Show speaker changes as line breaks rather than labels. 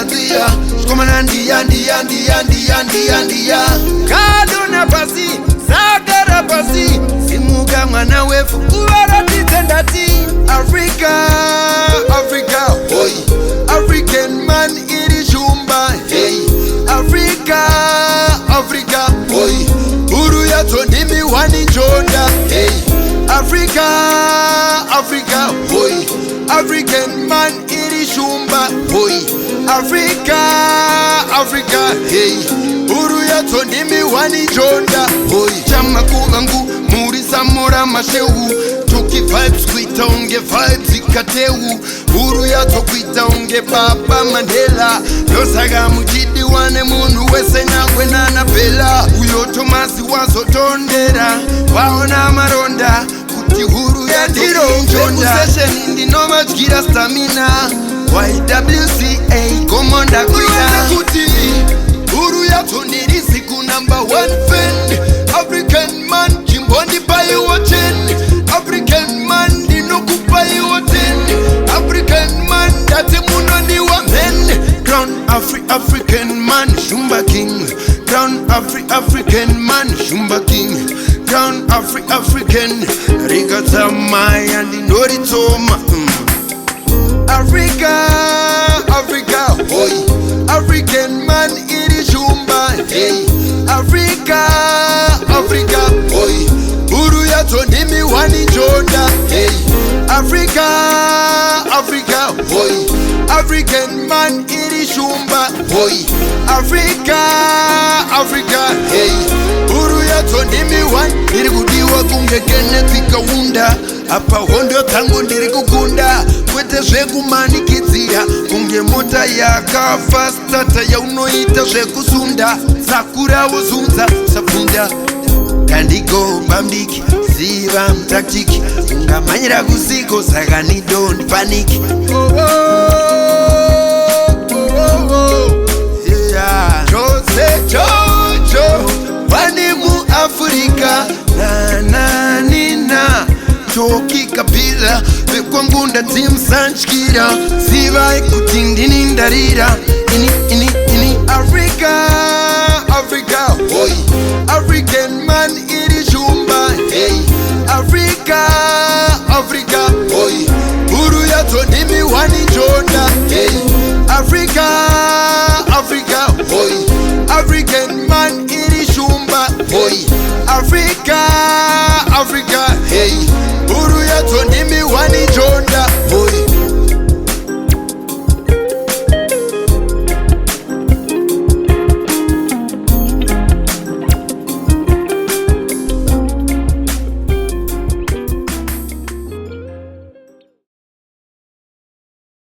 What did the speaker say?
dia. Komana ndia. Kadona pasi, sagara pasi. Simuga mwana wefu kuwara titendati. Africa, oi. African man iri shumba, hey. Africa, oi. Uru ya tondimi wani jonda, hey. Africa, oi. African man iri shumba, oi. Africa, hey. Uru ya tondimi wani jonda, oi. Chama kuvangu muri samura masheu. Toki vibes kuita unge vibes ikateu. Uru ya tokuita unge Papa Mandela. Yosaga mujidi wane munu wese nyangwe nana pela. Uyo Tomasi wazotondera waona maronda kuti huru ya ndiro njonda. Session indi noma jgira stamina. YWCA komonda kuya kuti huru ya toniri siku #1 fan. African man jimbondi pai wochen. African man dinokupa yoten. African man dati munoni wa men. Crown African man Shumba King. Crown African man Shumba King. Crown African Rigata Maya Noritoma. Africa, oi. African man iri Shumba, hey. Africa, oi. Uru ya tondimi wani jonda, hey. Africa, oi. African man iri Shumba, oi. Africa, hey. Uru ya tondimi wani iri kudiwa kungekene tikaunda. Apa hondo tangu ndiri kukunda. Kwete zvekumanikizira kunge mota yakafa stata yaunoita zvekusunda. Sakura wozunza sapfunda kandigo bambiki ziva mutaktiki. Ungamanyira kusiko saka ni don't panic. Yeah. Jose Jojo wani mu Afrika na nina Toki kabila vekwangunda timsanchkira. Siva ikutindini ndarira. Ini Africa, oi. African man iri Shumba, hey. Africa, oi. Uru ya tondimi wani jonda, hey. Africa, oi. African man iri Shumba, oi. Africa, hey.